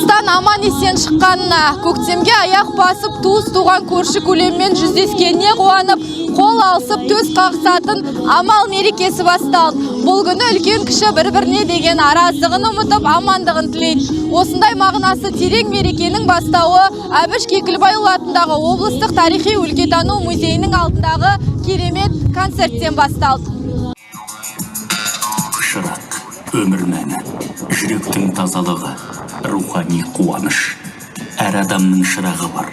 қыстан аман есен шыққанына, көктемге аяқ басып, туыс туған көрші көлеммен жүздескеніне қуанып, қол алысып төс қағысатын амал мерекесі басталды. Бұл күні үлкен кіші бір-біріне деген араздығын ұмытып, амандығын тілейді. Осындай мағынасы терең мерекенің бастауы Әбіш Кекілбайұлы атындағы облыстық тарихи өлкетану музейінің алдындағы керемет концерттен басталды. Шырақ, өмір мәні, жүректің тазалығы, рухани қуаныш. Әр адамның шырағы бар.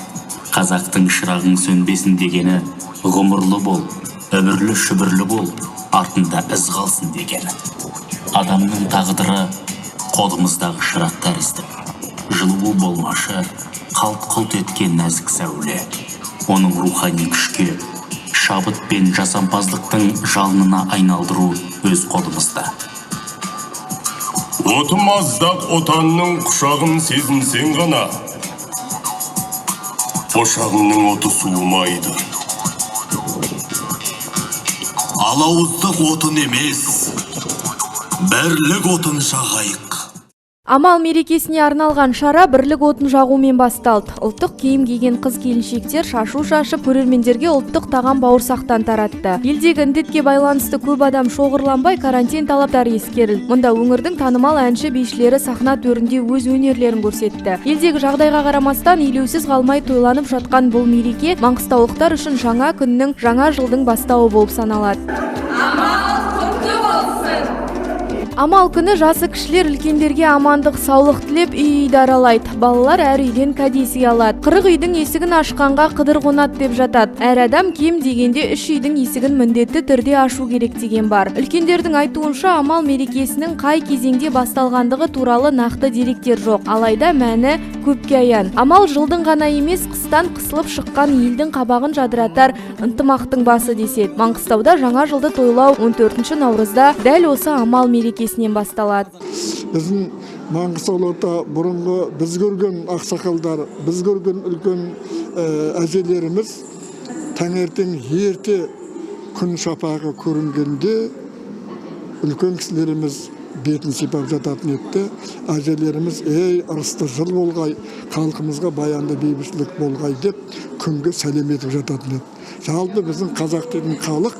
Қазақтың шырағың сөнбесін дегені, ғұмырлы бол, өмірлі шүбірлі бол, артында із қалсын дегені. Адамның тағдыры қолымыздағы шырақ тәрізді. Жылуы болмашы, қалт-құлт еткен нәзік сәуле. Оның рухани күшке, шабыт пен жасампаздықтың жалынына айналдыру өз қолымызда. Оты маздақ отанның құшағын сезінсең ғана, ошағыңның оты суымайды. Алауыздық отын емес, бірлік отын жағайық. Амал мерекесіне арналған шара бірлік отын жағумен басталды. Ұлттық киім киген қыз-келіншектер шашу шашып, көрермендерге ұлттық тағам бауырсақтан таратты. Елдегі індетке байланысты көп адам шоғырланбай, карантин талаптары ескерілді. Мұнда өңірдің танымал әнші бишілері сахна төрінде өз өнерлерін көрсетті. Елдегі жағдайға қарамастан елеусіз қалмай тойланып жатқан бұл мереке маңғыстаулықтар үшін жаңа күннің, жаңа жылдың бастауы болып саналады. Амал күні жасы кішілер үлкендерге амандық, саулық тілеп үй-үйді аралайды. Балалар әр үйден кәдесый алады. 40 үйдің есігін ашқанға қыдыр қонат деп жатады. Әр адам кем дегенде 3 үйдің есігін міндетті түрде ашу керек деген бар. Үлкендердің айтуынша амал мерекесінің қай кезеңде басталғандығы туралы нақты деректер жоқ. Алайда мәні көпке аян. Амал жылдың ғана емес, қыстан қысылып шыққан елдің қабағын жадыратар ынтымақтың басы деседі. Маңғыстауда жаңа жылды тойлау 14 наурызда дәл осы амал мерекесінен басталады. Біздің Маңғыстаулықта бұрынғы біз көрген ақсақалдар, біз көрген үлкен әжелеріміз таңертең ерте күн шапағы көрінгенде үлкен кісілеріміз бетін сипап жататын етті. Әжелеріміз ей ырысты жыл болғай, халқымызға баянды бейбітшілік болғай деп күнге сәлем етіп жататын еді. Жалпы біздің қазақ деген халық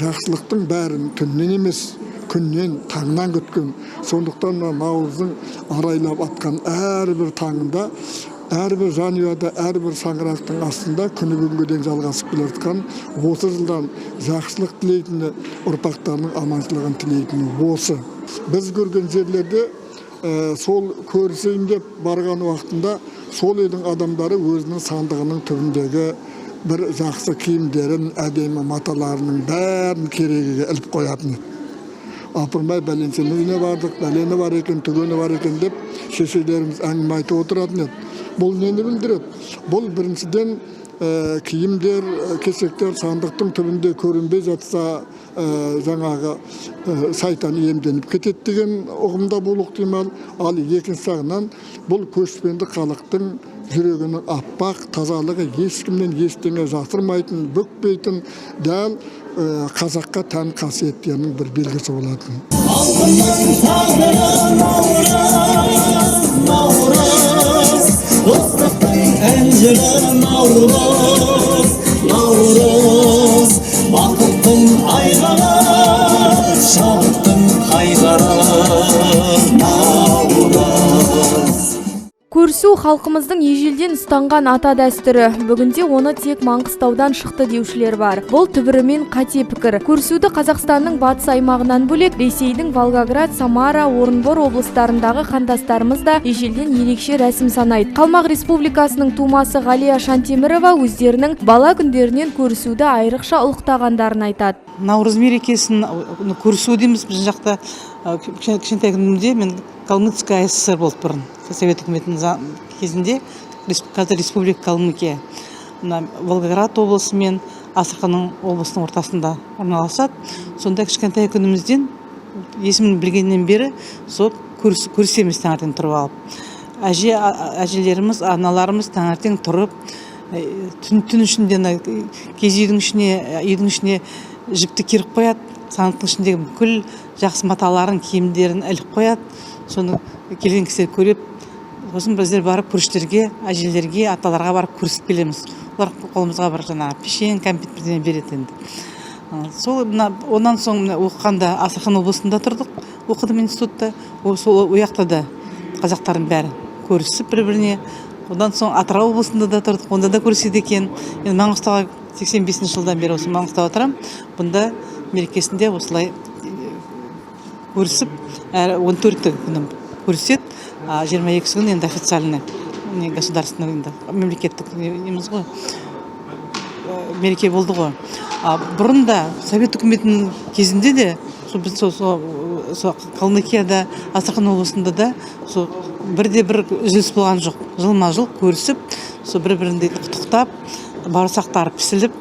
жақсылықтың бәрін түннен емес, күннен, таңнан күткен. Сондықтан наурыздың арайлап атқан әрбір таңында, әрбір жанұяда, әрбір шаңырақтың астында күні күнге дейін жалғасып келе жатқан, осы жылдан жақсылық тілейтіні, ұрпақтарының аманшылығын тілейтіні осы. Біз көрген жерлерде сол көрісейін деп барған уақытында сол елдің адамдары өзінің сандығының түбіндегі бір жақсы киімдерін, әдемі маталарының бәрін керегеге іліп қоятын еді. Апырмай бәленсенің үйіне бардық, бәлені бар екен, түгені бар екен деп шешелеріміз әңгіме айтып отыратын еді. Бұл нені білдіреді? Бұл біріншіден киімдер, кесектер сандықтың түбінде көрінбей жатса, жаңағы сайтан иемденіп кетеді деген ұғымда бұл ықтимал. Ал екінші жағынан бұл көшпенді халықтың жүрегінің аппақ, тазалығы, ешкімнен ештеңе жасырмайтын, бүкпейтін, дәл қазаққа тән қасиеттерінің бір белгісі болатын. Бақыттың айғары, шабыттың қайғары, наурыз. Көрісу халқымыздың ежелден ұстанған ата дәстүрі. Бүгінде оны тек Маңғыстаудан шықты деушілер бар. Бұл түбірімен қате пікір. Көрісуді Қазақстанның батыс аймағынан бөлек, Ресейдің Волгоград, Самара, Орынбор облыстарындағы қандастарымыз да ежелден ерекше рәсім санайды. Қалмақ Республикасының тумасы Ғалия Шантемірова өздерінің бала күндерінен көрісуді айрықша ұлықтағандарын айтады. Наурыз мерекесін көрісу дейміз біздің жақта. Кішкентай күнімде мен Калмыцкая ССР болып бұрын. Совет үкіметінің кезінде қазір Республика Калмыкия. Волгоград облысы мен Астрахань облысының ортасында орналасады. Сонда кішкентай күнімізден есімін білгеннен бері сол көрісеміз таңертең тұрып алып. Әжелеріміз, аналарымыз таңертең тұрып, түн ішінде киіз үйдің ішіне жіпті керіп қояды. Сандықтың ішіндегі бүкіл жақсы маталарын, киімдерін іліп қояды. Соны келген кісілер көріп, сосын біздер барып күріштерге, әжелерге, аталарға барып көрісіп келеміз. Олар қолымызға бір жаңағы пешен, кәмпит бірдеңе береді енді. Сол онан соң оқығанда Астрахан облысында тұрдық, оқыдым институтта. Сол уақытта да қазақтардың бәрі көрісіп бір-біріне. Одан соң Атырау облысында да тұрдық, онда да көріседі екен. Енді Маңғыстауға 85 жылдан бері осы Маңғыстауға тұрам. Бұнда мерекесінде осылай көрісіп, 14 күні көріседі, 22 күн енді официальный, государственный, мемлекеттік неміз ғой, мереке болды ғой. Бұрында Совет үкіметінің кезінде де, біз Калмыкияда, Астрахан облысында да бірде-бір үзіліс болған жоқ. Жылма-жыл көрісіп, бір-бірінде құттықтап, бауырсақтары пісіліп,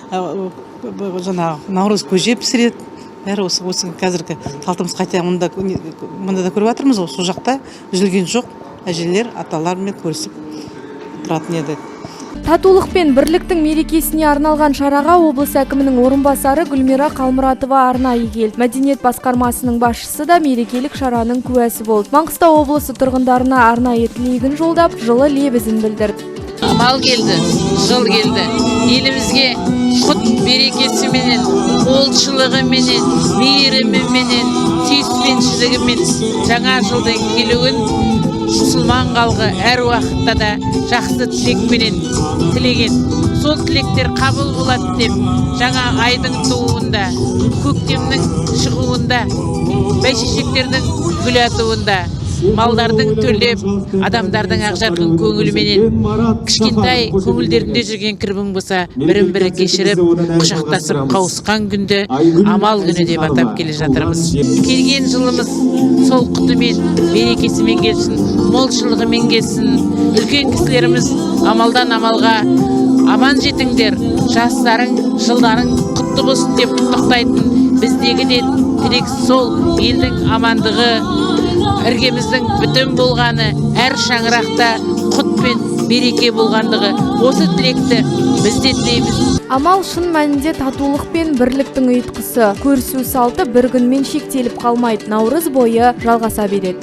жаңағы наурыз көже пісіреді. Бәрі осы қазіргі салтымыз қайта мұнда да көріп жатырмыз ғой, сол жақта үзілген жоқ. Әжелер, аталармен көрісіп тұратын еді. Татулық пен бірліктің мерекесіне арналған шараға облыс әкімінің орынбасары Гүлмира Қалмұратова арнайы келді. Мәдениет басқармасының басшысы да мерекелік шараның куәсі болды. Маңғыстау облысы тұрғындарына арнайы тілегін жолдап, жылы лебізін білдірді. Амал келді, жыл келді. Елімізге құт берекесіменен, молшылығыменен, мейіріміменен, сүйіспеншілігімен жаңа жылдың келуін мұсылман халқы әр уақытта да жақсы тілекпенен тілеген. Сол тілектер қабыл болады деп, жаңа айдың туында, көктемнің шығуында, бәйшешектердің гүл атуында, малдардың төлеп, адамдардың ақжарқын көңіліменен, кішкентай көңілдерінде жүрген кірбің болса, бірін-бірі кешіріп, құшақтасып қауысқан күнді амал күні деп атап келе жатырмыз. Келген жылымыз сол құтымен, берекесімен келсін, молшылығымен келсін. Үлкен кісілеріміз амалдан амалға аман жетіңдер, жастарың, жылдарың құтты болсын деп құттықтайтын. Біздегі де тілек сол, елдің амандығы, іргеміздің бүтін болғаны, әр шаңырақта құт пен береке болғандығы. Осы тілекті біз де тілейміз. Амал шын мәнінде татулық пен бірліктің ұйытқысы. Көрісу салты бір күнмен шектеліп қалмайды, наурыз бойы жалғаса береді.